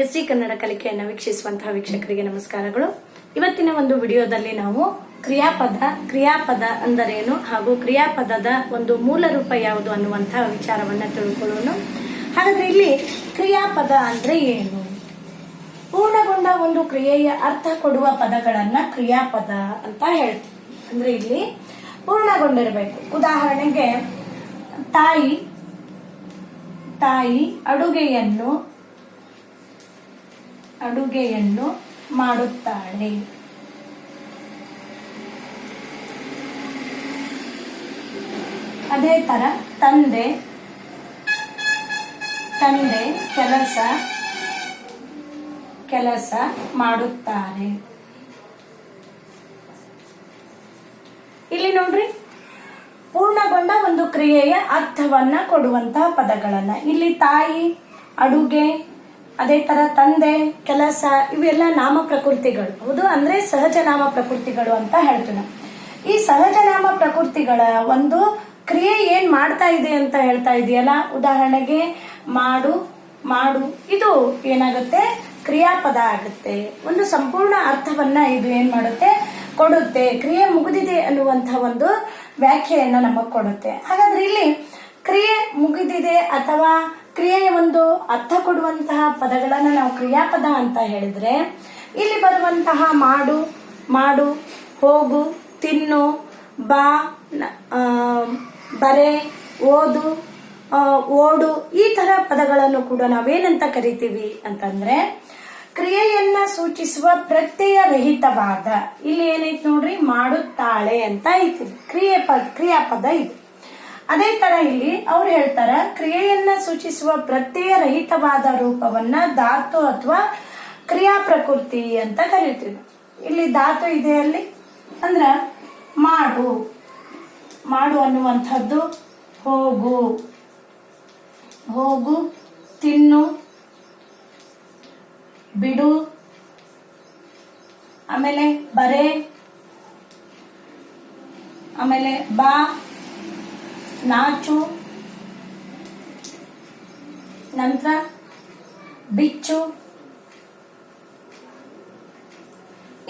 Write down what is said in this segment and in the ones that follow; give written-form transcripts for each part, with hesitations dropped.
SD Kannada ಕಲಿಕೆಯನ್ನು ವೀಕ್ಷಿಸುವಂತಹ ವೀಕ್ಷಕರಿಗೆ ನಮಸ್ಕಾರಗಳು. ಇವತ್ತಿನ ಒಂದು ವಿಡಿಯೋದಲ್ಲಿ ನಾವು ಕ್ರಿಯಾಪದ ಅಂದರೇನು ಹಾಗೂ ಕ್ರಿಯಾಪದದ ಒಂದು ಮೂಲ ರೂಪ ಯಾವುದು ಅನ್ನುವಂತಹ ವಿಚಾರವನ್ನ ತಿಳ್ಕೊಳ್ಳೋಣ. ಹಾಗಾದ್ರೆ ಇಲ್ಲಿ ಕ್ರಿಯಾಪದ ಅಂದ್ರೆ ಏನು? ಪೂರ್ಣಗೊಂಡ ಒಂದು ಕ್ರಿಯೆಯ ಅರ್ಥ ಕೊಡುವ ಪದಗಳನ್ನ ಕ್ರಿಯಾಪದ ಅಂತ ಹೇಳ್ತೀವಿ. ಅಂದ್ರೆ ಇಲ್ಲಿ ಪೂರ್ಣಗೊಂಡಿರಬೇಕು. ಉದಾಹರಣೆಗೆ ತಾಯಿ ಅಡುಗೆಯನ್ನು ಮಾಡುತ್ತಾಳೆ. ಅದೇ ತರ ತಂದೆ ಕೆಲಸ ಮಾಡುತ್ತಾರೆ. ಇಲ್ಲಿ ನೋಡ್ರಿ, ಪೂರ್ಣಗೊಂಡ ಒಂದು ಕ್ರಿಯೆಯ ಅರ್ಥವನ್ನ ಕೊಡುವಂತಹ ಪದಗಳನ್ನ ಇಲ್ಲಿ ತಾಯಿ, ಅಡುಗೆ, ಅದೇ ತರ ತಂದೆ, ಕೆಲಸ, ಇವೆಲ್ಲ ನಾಮ ಪ್ರಕೃತಿಗಳು. ಹೌದು, ಅಂದ್ರೆ ಸಹಜ ನಾಮ ಪ್ರಕೃತಿಗಳು ಅಂತ ಹೇಳ್ತೀವಿ. ಈ ಸಹಜ ನಾಮ ಪ್ರಕೃತಿಗಳ ಒಂದು ಕ್ರಿಯೆ ಏನ್ ಮಾಡ್ತಾ ಇದೆ ಅಂತ ಹೇಳ್ತಾ ಇದೆಯಲ್ಲ, ಉದಾಹರಣೆಗೆ ಮಾಡು ಇದು ಏನಾಗುತ್ತೆ? ಕ್ರಿಯಾಪದ ಆಗುತ್ತೆ. ಒಂದು ಸಂಪೂರ್ಣ ಅರ್ಥವನ್ನ ಇದು ಏನ್ ಮಾಡುತ್ತೆ? ಕೊಡುತ್ತೆ. ಕ್ರಿಯೆ ಮುಗಿದಿದೆ ಅನ್ನುವಂತಹ ಒಂದು ವ್ಯಾಖ್ಯೆಯನ್ನ ನಮಗ್ ಕೊಡುತ್ತೆ. ಹಾಗಾದ್ರೆ ಇಲ್ಲಿ ಕ್ರಿಯೆ ಮುಗಿದಿದೆ ಅಥವಾ ಕ್ರಿಯೆಯ ಒಂದು ಅರ್ಥ ಕೊಡುವಂತಹ ಪದಗಳನ್ನ ನಾವು ಕ್ರಿಯಾಪದ ಅಂತ ಹೇಳಿದ್ರೆ, ಇಲ್ಲಿ ಬರುವಂತಹ ಮಾಡು, ಹೋಗು, ತಿನ್ನು, ಬಾ, ಬರೆ, ಓಡು, ಈ ತರ ಪದಗಳನ್ನು ಕೂಡ ನಾವೇನಂತ ಕರಿತೀವಿ ಅಂತಂದ್ರೆ ಕ್ರಿಯೆಯನ್ನ ಸೂಚಿಸುವ ಪ್ರತ್ಯಯ ರಹಿತವಾದ. ಇಲ್ಲಿ ಏನೈತಿ ನೋಡ್ರಿ, ಮಾಡುತ್ತಾಳೆ ಅಂತ ಐತಿ, ಕ್ರಿಯಾಪದ ಇದು. ಅದೇ ತರ ಇಲ್ಲಿ ಅವ್ರು ಹೇಳ್ತಾರ, ಕ್ರಿಯೆಯನ್ನ ಸೂಚಿಸುವ ಪ್ರತ್ಯಯ ರಹಿತವಾದ ರೂಪವನ್ನ ಧಾತು ಅಥವಾ ಕ್ರಿಯಾ ಪ್ರಕೃತಿ ಅಂತ ಕರಿತೀವಿ. ಇಲ್ಲಿ ಧಾತು ಇದೆ ಅಲ್ಲಿ, ಅಂದ್ರ ಮಾಡು ಅನ್ನುವಂಥದ್ದು ಹೋಗು, ತಿನ್ನು, ಬಿಡು, ಆಮೇಲೆ ಬರೆ, ಆಮೇಲೆ ಬಾ, ನಾಚು, ನಂತರ ಬಿಚ್ಚು,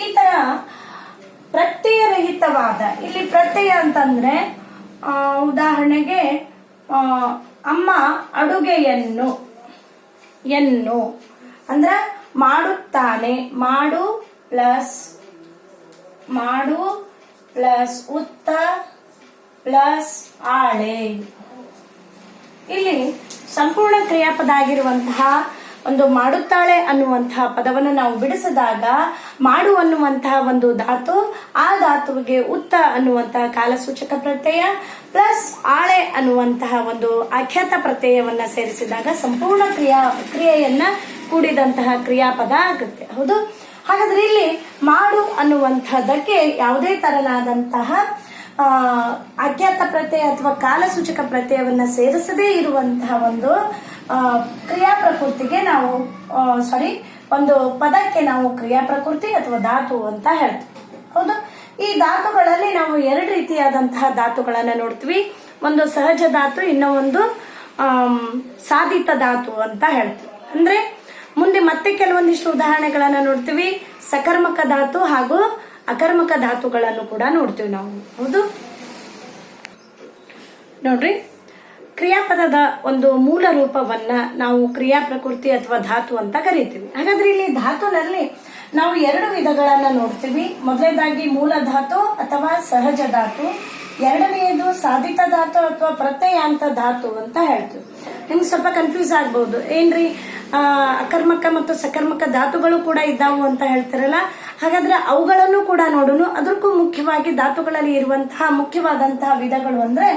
ಈ ತರ ಪ್ರತ್ಯಯ ರಹಿತವಾದ. ಇಲ್ಲಿ ಪ್ರತ್ಯಯ ಅಂತಂದ್ರೆ ಉದಾಹರಣೆಗೆ ಅಮ್ಮ ಅಡುಗೆಯನ್ನು ಅಂದ್ರ ಮಾಡುತ್ತಾನೆ, ಮಾಡು ಪ್ಲಸ್ ಉತ್ತ ಪ್ಲಸ್ ಆಳೆ. ಇಲ್ಲಿ ಸಂಪೂರ್ಣ ಕ್ರಿಯಾಪದ ಆಗಿರುವಂತಹ ಒಂದು ಮಾಡುತ್ತಾಳೆ ಅನ್ನುವಂತಹ ಪದವನ್ನು ನಾವು ಬಿಡಿಸಿದಾಗ ಮಾಡು ಅನ್ನುವಂತಹ ಒಂದು ಧಾತು, ಆ ಧಾತುವಿಗೆ ಉತ್ತ ಅನ್ನುವಂತಹ ಕಾಲಸೂಚಕ ಪ್ರತ್ಯಯ ಪ್ಲಸ್ ಆಳೆ ಅನ್ನುವಂತಹ ಒಂದು ಆಖ್ಯಾತ ಪ್ರತ್ಯಯವನ್ನ ಸೇರಿಸಿದಾಗ ಸಂಪೂರ್ಣ ಕ್ರಿಯೆಯನ್ನ ಕೂಡಿದಂತಹ ಕ್ರಿಯಾಪದ ಆಗುತ್ತೆ. ಹೌದು, ಹಾಗಾದ್ರೆ ಇಲ್ಲಿ ಮಾಡು ಅನ್ನುವಂಥದ್ದಕ್ಕೆ ಯಾವುದೇ ತರನಾದಂತಹ ಆಖ್ಯಾತ ಪ್ರತ್ಯಯ ಅಥವಾ ಕಾಲಸೂಚಕ ಪ್ರತ್ಯಯವನ್ನ ಸೇರಿಸದೇ ಇರುವಂತಹ ಒಂದು ಕ್ರಿಯಾ ಪ್ರಕೃತಿಗೆ ನಾವು ಒಂದು ಪದಕ್ಕೆ ನಾವು ಕ್ರಿಯಾ ಪ್ರಕೃತಿ ಅಥವಾ ಧಾತು ಅಂತ ಹೇಳ್ತೀವಿ. ಹೌದು, ಈ ಧಾತುಗಳಲ್ಲಿ ನಾವು ಎರಡು ರೀತಿಯಾದಂತಹ ಧಾತುಗಳನ್ನ ನೋಡ್ತೀವಿ. ಒಂದು ಸಹಜ ಧಾತು, ಇನ್ನೂ ಒಂದು ಸಾಧಿತ ಧಾತು ಅಂತ ಹೇಳ್ತೀವಿ. ಅಂದ್ರೆ ಮುಂದೆ ಮತ್ತೆ ಕೆಲವೊಂದಿಷ್ಟು ಉದಾಹರಣೆಗಳನ್ನ ನೋಡ್ತೀವಿ. ಸಕರ್ಮಕ ಧಾತು ಹಾಗೂ ಅಕರ್ಮಕ ಧಾತುಗಳನ್ನು ಕೂಡ ನೋಡ್ತೀವಿ ನಾವು. ಹೌದು, ನೋಡ್ರಿ, ಕ್ರಿಯಾಪದದ ಒಂದು ಮೂಲ ರೂಪವನ್ನ ನಾವು ಕ್ರಿಯಾ ಪ್ರಕೃತಿ ಅಥವಾ ಧಾತು ಅಂತ ಕರಿತೀವಿ. ಹಾಗಾದ್ರೆ ಇಲ್ಲಿ ಧಾತುನಲ್ಲಿ ನಾವು ಎರಡು ವಿಧಗಳನ್ನ ನೋಡ್ತೀವಿ. ಮೊದಲನೇದಾಗಿ ಮೂಲ ಧಾತು ಅಥವಾ ಸಹಜ ಧಾತು, ಎರಡನೆಯದು ಸಾಧಿತ ಧಾತು ಅಥವಾ ಪ್ರತ್ಯಯಾಂತ ಧಾತು ಅಂತ ಹೇಳ್ತೀವಿ. ನಿಮ್ಗೆ ಸ್ವಲ್ಪ ಕನ್ಫ್ಯೂಸ್ ಆಗ್ಬಹುದು, ಏನ್ರಿ ಅಕರ್ಮಕ ಮತ್ತು ಸಕರ್ಮಕ ಧಾತುಗಳು ಕೂಡ ಇದ್ದಾವು ಅಂತ ಹೇಳ್ತಾರಲ್ಲ. ಹಾಗಾದ್ರೆ ಅವುಗಳನ್ನು ಕೂಡ ನೋಡೋಣ. ಅದಕ್ಕೂ ಮುಖ್ಯವಾಗಿ ಧಾತುಗಳಲ್ಲಿ ಇರುವಂತಹ ಮುಖ್ಯವಾದಂತಹ ವಿಧಗಳು ಅಂದ್ರೆ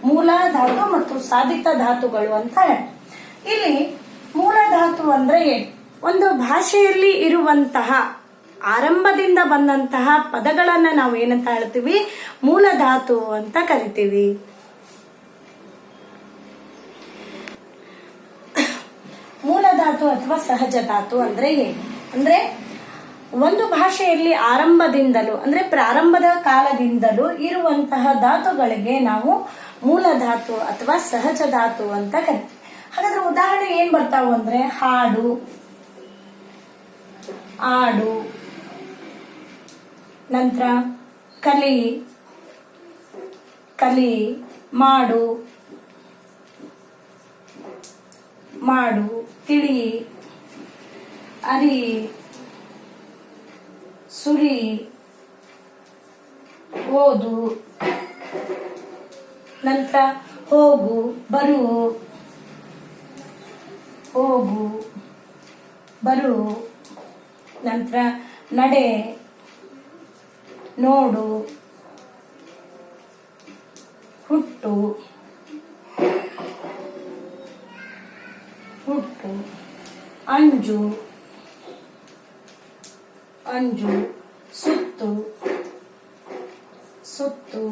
ಮೂಲ ಧಾತು ಮತ್ತು ಸಾಧಿತ ಧಾತುಗಳು ಅಂತ ಹೇಳ್ತೀವಿ. ಇಲ್ಲಿ ಮೂಲ ಧಾತು ಅಂದ್ರೆ ಒಂದು ಭಾಷೆಯಲ್ಲಿ ಇರುವಂತಹ ಆರಂಭದಿಂದ ಬಂದಂತಹ ಪದಗಳನ್ನ ನಾವು ಏನಂತ ಹೇಳ್ತೀವಿ? ಮೂಲ ಧಾತು ಅಂತ ಕರಿತೀವಿ. ಮೂಲ ಧಾತು ಅಥವಾ ಸಹಜ ಧಾತು ಅಂದ್ರೆ ಏನು? ಅಂದ್ರೆ ಒಂದು ಭಾಷೆಯಲ್ಲಿ ಆರಂಭದಿಂದಲೂ ಅಂದ್ರೆ ಪ್ರಾರಂಭದ ಕಾಲದಿಂದಲೂ ಇರುವಂತಹ ಧಾತುಗಳಿಗೆ ನಾವು ಮೂಲ ಧಾತು ಅಥವಾ ಸಹಜ ಧಾತು ಅಂತ ಕರಿತೀವಿ. ಹಾಗಾದ್ರೆ ಉದಾಹರಣೆ ಏನ್ ಬರ್ತಾವು ಅಂದ್ರೆ ಹಾಡು, ಆಡು. ನಂತರ ಕಲಿ, ಕಲಿ, ಮಾಡು, ಮಾಡು, ತಿಳಿ, ಅರಿ, ಸುರಿ, ಓದು. ನಂತರ ಹೋಗು, ಬರು, ಹೋಗು, ಬರು. ನಂತರ ನಡೆ, ನೋಡು, ಹುಟ್ಟು, ಹುಟ್ಟು. ಅಂಜು, ಅಂಜು, ಸುತ್ತು, ಸುತ್ತು.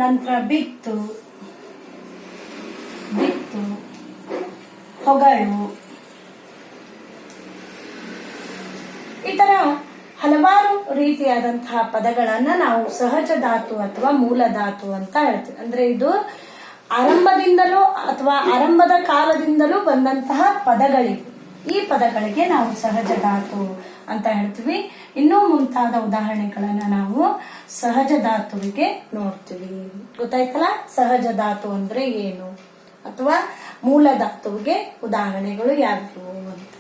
ನಂತರ ಬಿತ್ತು, ಬಿತ್ತು, ಹೊಗಳು. ಈ ತರ ಹಲವಾರು ರೀತಿಯಾದಂತಹ ಪದಗಳನ್ನ ನಾವು ಸಹಜ ಧಾತು ಅಥವಾ ಮೂಲ ಧಾತು ಅಂತ ಹೇಳ್ತೀವಿ. ಅಂದ್ರೆ ಇದು ಆರಂಭದಿಂದಲೂ ಅಥವಾ ಆರಂಭದ ಕಾಲದಿಂದಲೂ ಬಂದಂತಹ ಪದಗಳಿವೆ. ಈ ಪದಗಳಿಗೆ ನಾವು ಸಹಜ ಧಾತು ಅಂತ ಹೇಳ್ತೀವಿ. ಇನ್ನೂ ಮುಂತಾದ ಉದಾಹರಣೆಗಳನ್ನ ನಾವು ಸಹಜ ಧಾತುವಿಗೆ ನೋಡ್ತೀವಿ. ಗೊತ್ತಾಯ್ತಲ್ಲ ಸಹಜ ಧಾತು ಅಂದ್ರೆ ಏನು ಅಥವಾ ಮೂಲ ಧಾತುವಿಗೆ ಉದಾಹರಣೆಗಳು ಯಾವ್ಯಾವು ಅಂತ.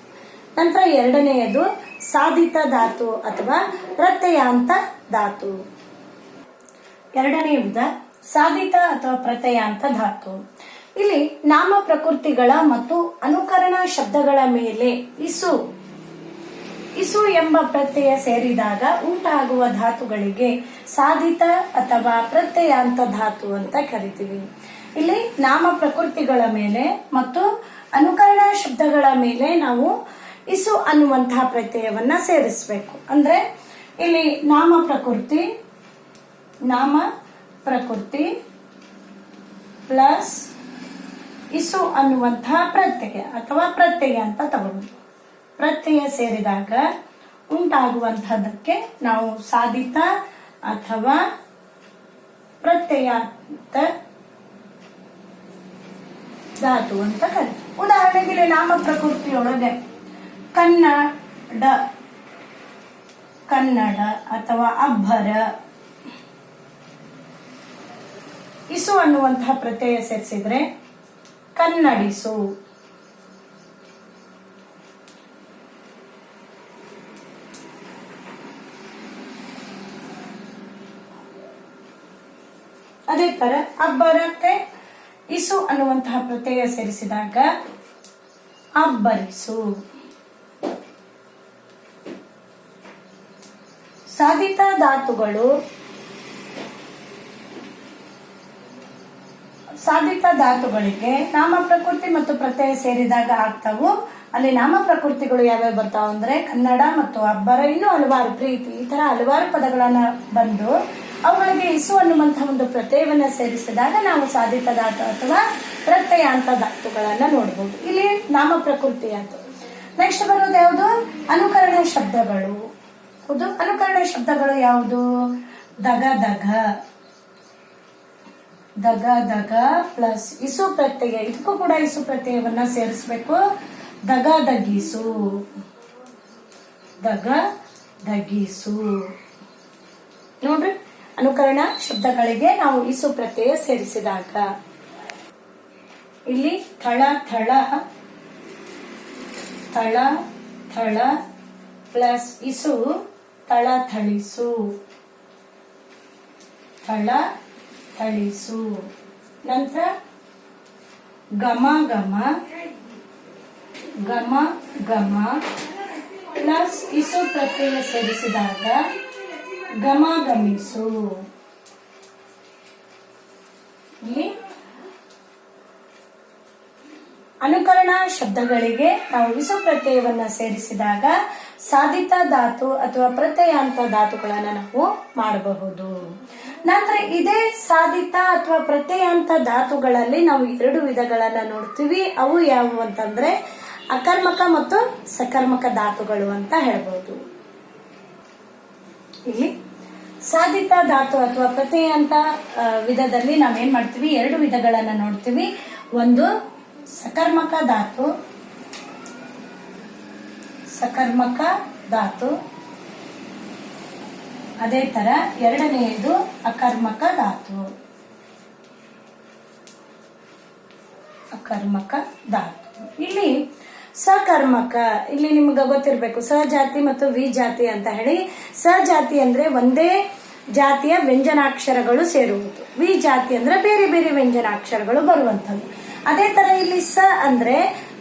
ನಂತರ ಎರಡನೆಯದು ಸಾಧಿತ ಧಾತು ಅಥವಾ ಪ್ರತ್ಯಯಾಂತ ಧಾತು. ಎರಡನೇ ವಿಧ ಸಾಧಿತ ಅಥವಾ ಪ್ರತ್ಯಯಾಂತ ಧಾತು. ಇಲ್ಲಿ ನಾಮ ಪ್ರಕೃತಿಗಳ ಮತ್ತು ಅನುಕರಣ ಶಬ್ದಗಳ ಮೇಲೆ ಇಸು, ಇಸು ಎಂಬ ಪ್ರತ್ಯಯ ಸೇರಿದಾಗ ಉಂಟಾಗುವ ಧಾತುಗಳಿಗೆ ಸಾಧಿತ ಅಥವಾ ಪ್ರತ್ಯಯಾಂತ ಧಾತು ಅಂತ ಕರಿತೀವಿ. ಇಲ್ಲಿ ನಾಮ ಪ್ರಕೃತಿಗಳ ಮೇಲೆ ಮತ್ತು ಅನುಕರಣ ಶಬ್ದಗಳ ಮೇಲೆ ನಾವು ಇಸು ಅನ್ನುವಂತಹ ಪ್ರತ್ಯಯವನ್ನ ಸೇರಿಸಬೇಕು. ಅಂದ್ರೆ ಇಲ್ಲಿ ನಾಮ ಪ್ರಕೃತಿ, ನಾಮ ಪ್ರಕೃತಿ ಪ್ಲಸ್ ಇಸು ಅನ್ನುವಂತಹ ಪ್ರತ್ಯಯ ಅಥವಾ ಪ್ರತ್ಯಯ ಅಂತ ತಗೊಳ್ಳಿ. ಪ್ರತ್ಯಯ ಸೇರಿದಾಗ ಉಂಟಾಗುವಂತಹದಕ್ಕೆ ನಾವು ಸಾಧಿತ ಅಥವಾ ಪ್ರತ್ಯಯಾಂತ ಧಾತು ಅಂತ ಕರೀತೀವಿ. ಉದಾಹರಣೆಗೆ ಇಲ್ಲಿ ನಾಮ ಪ್ರಕೃತಿಯೊಳಗೆ ಕನ್ನಡ, ಕನ್ನಡ ಅಥವಾ ಅಬ್ಬರ, ಇಸು ಅನ್ನುವಂತಹ ಪ್ರತ್ಯಯ ಸೇರಿಸಿದ್ರೆ ಕನ್ನಡಿಸು. ಅದೇ ತರ ಅಬ್ಬರಕ್ಕೆ ಇಸು ಅನ್ನುವಂತಹ ಪ್ರತ್ಯಯ ಸೇರಿಸಿದಾಗ ಅಬ್ಬರಿಸು. ಸಾಧಿತ ಧಾತುಗಳು, ಸಾಧಿತ ಧಾತುಗಳಿಗೆ ನಾಮ ಪ್ರಕೃತಿ ಮತ್ತು ಪ್ರತ್ಯಯ ಸೇರಿದಾಗ ಆಗ್ತಾವು. ಅಲ್ಲಿ ನಾಮ ಪ್ರಕೃತಿಗಳು ಯಾವ್ಯಾವ ಬರ್ತಾವ ಅಂದ್ರೆ ಕನ್ನಡ ಮತ್ತು ಅಬ್ಬರ, ಇನ್ನೂ ಹಲವಾರು, ಪ್ರೀತಿ, ಈ ತರ ಹಲವಾರು ಪದಗಳನ್ನ ಬಂದು ಅವುಗಳಿಗೆ ಇಸು ಅನ್ನುವಂತಹ ಒಂದು ಪ್ರತ್ಯಯವನ್ನ ಸೇರಿಸಿದಾಗ ನಾವು ಸಾಧಿತ ಧಾತು ಅಥವಾ ಪ್ರತ್ಯಯಾಂತ ಧಾತುಗಳನ್ನ ನೋಡಬಹುದು. ಇಲ್ಲಿ ನಾಮ ಪ್ರಕೃತಿ ಆಯ್ತು. ನೆಕ್ಸ್ಟ್ ಬರೋದು ಯಾವುದು? ಅನುಕರಣ ಶಬ್ದಗಳು. ಹೌದು, ಅನುಕರಣ ಶಬ್ದಗಳು ಯಾವುದು? ದಗ ದಗ, ದಗ ದಗ ಪ್ಲಸ್ ಇಸು ಪ್ರತ್ಯಯ, ಇದಕ್ಕೂ ಕೂಡ ಇಸು ಪ್ರತ್ಯಯವನ್ನ ಸೇರಿಸಬೇಕು. ದಗ ದಗಿಸು, ದಗ ದಗಿಸು. ನೋಡ್ರಿ, ಅನುಕರಣ ಶಬ್ದಗಳಿಗೆ ನಾವು ಇಸು ಪ್ರತ್ಯಯ ಸೇರಿಸಿದಾಗ ಇಲ್ಲಿ ಥಳ ಥಳ, ಥಳ ಥಳ ಪ್ಲಸ್ ಇಸು ಥಳ ಥಳಿಸು, ಥಳ ಥಳಿಸು. ನಂತರ ಗಮ ಗಮ, ಗಮ ಗಮ ಪ್ಲಸ್ ಇಸು ಪ್ರತ್ಯಯ ಸೇರಿಸಿದಾಗ ಗಮ ಗಮಿಸು. ಇಲ್ಲಿ ಅನುಕರಣ ಶಬ್ದಗಳಿಗೆ ನಾವು ಇಸು ಪ್ರತ್ಯಯವನ್ನ ಸೇರಿಸಿದಾಗ ಸಾಧಿತ ಧಾತು ಅಥವಾ ಪ್ರತ್ಯಯಾಂತ ಧಾತುಗಳನ್ನ ನಾವು ಮಾಡಬಹುದು. ನಂತರ ಇದೇ ಸಾಧಿತ ಅಥವಾ ಪ್ರತ್ಯಯಾಂತ ಧಾತುಗಳಲ್ಲಿ ನಾವು ಎರಡು ವಿಧಗಳನ್ನ ನೋಡ್ತೀವಿ. ಅವು ಯಾವುವು ಅಂತಂದ್ರೆ ಅಕರ್ಮಕ ಮತ್ತು ಸಕರ್ಮಕ ಧಾತುಗಳು ಅಂತ ಹೇಳ್ಬಹುದು. ಇಲ್ಲಿ ಸಾಧಿತ ಧಾತು ಅಥವಾ ಪ್ರತ್ಯಯಾಂತ ವಿಧದಲ್ಲಿ ನಾವೇನ್ ಮಾಡ್ತೀವಿ, ಎರಡು ವಿಧಗಳನ್ನ ನೋಡ್ತೀವಿ. ಒಂದು ಸಕರ್ಮಕ ಧಾತು, ಸಕರ್ಮಕ ಧಾತು. ಅದೇ ತರ ಎರಡನೆಯದು ಅಕರ್ಮಕ ಧಾತು. ಅಕರ್ಮಕ ಧಾತು. ಇಲ್ಲಿ ಸಕರ್ಮಕ, ಇಲ್ಲಿ ನಿಮ್ಗೆ ಗೊತ್ತಿರಬೇಕು ಸಜಾತಿ ಮತ್ತು ವಿ ಜಾತಿ ಅಂತ ಹೇಳಿ. ಸಜಾತಿ ಅಂದ್ರೆ ಒಂದೇ ಜಾತಿಯ ವ್ಯಂಜನಾಕ್ಷರಗಳು ಸೇರುವುದು, ವಿ ಜಾತಿ ಅಂದ್ರೆ ಬೇರೆ ಬೇರೆ ವ್ಯಂಜನಾಕ್ಷರಗಳು ಬರುವಂತದ್ದು. ಅದೇ ತರ ಇಲ್ಲಿ ಸ ಅಂದ್ರೆ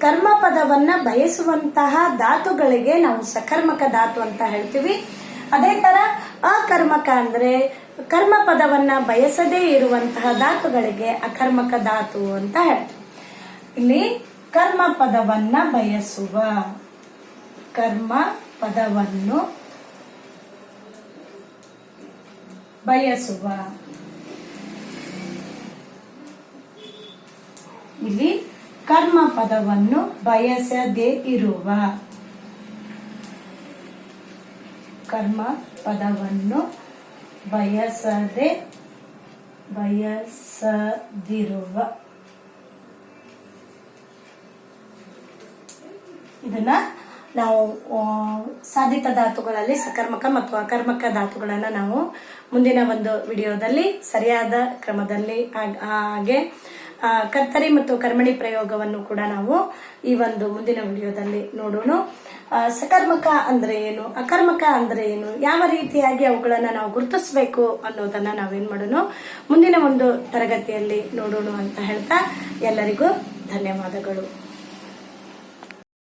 ಕರ್ಮ ಪದವನ್ನ ಬಯಸುವಂತಹ ಧಾತುಗಳಿಗೆ ನಾವು ಸಕರ್ಮಕ ಧಾತು ಅಂತ ಹೇಳ್ತೀವಿ. ಅದೇ ತರ ಅಕರ್ಮಕ ಅಂದ್ರೆ ಕರ್ಮ ಪದವನ್ನ ಬಯಸದೇ ಇರುವಂತಹ ಧಾತುಗಳಿಗೆ ಅಕರ್ಮಕ ಧಾತು ಅಂತ ಹೇಳ್ತೀವಿ. ಇಲ್ಲಿ ಕರ್ಮ ಪದವನ್ನ ಬಯಸುವ, ಕರ್ಮ ಪದವನ್ನು ಬಯಸುವ. ಇಲ್ಲಿ ಕರ್ಮ ಪದವನ್ನು ಬಯಸದೇ ಇರುವ, ಕರ್ಮ ಪದವನ್ನು ಬಯಸದಿರುವ. ಇದನ್ನ ನಾವು ಸಾಧಿತ ಧಾತುಗಳಲ್ಲಿ ಸಕರ್ಮಕ ಮತ್ತು ಅಕರ್ಮಕ ಧಾತುಗಳನ್ನ ನಾವು ಮುಂದಿನ ಒಂದು ವಿಡಿಯೋದಲ್ಲಿ ಸರಿಯಾದ ಕ್ರಮದಲ್ಲಿ ಹಾಗೆ ಕರ್ತರಿ ಮತ್ತು ಕರ್ಮಣಿ ಪ್ರಯೋಗವನ್ನು ಕೂಡ ನಾವು ಈ ಒಂದು ಮುಂದಿನ ವಿಡಿಯೋದಲ್ಲಿ ನೋಡೋಣ. ಸಕರ್ಮಕ ಅಂದ್ರೆ ಏನು, ಅಕರ್ಮಕ ಅಂದ್ರೆ ಏನು, ಯಾವ ರೀತಿಯಾಗಿ ಅವುಗಳನ್ನ ನಾವು ಗುರುತಿಸಬೇಕು ಅನ್ನೋದನ್ನ ನಾವೇನ್ ಮಾಡೋಣ ಮುಂದಿನ ಒಂದು ತರಗತಿಯಲ್ಲಿ ನೋಡೋಣ ಅಂತ ಹೇಳ್ತಾ ಎಲ್ಲರಿಗೂ ಧನ್ಯವಾದಗಳು.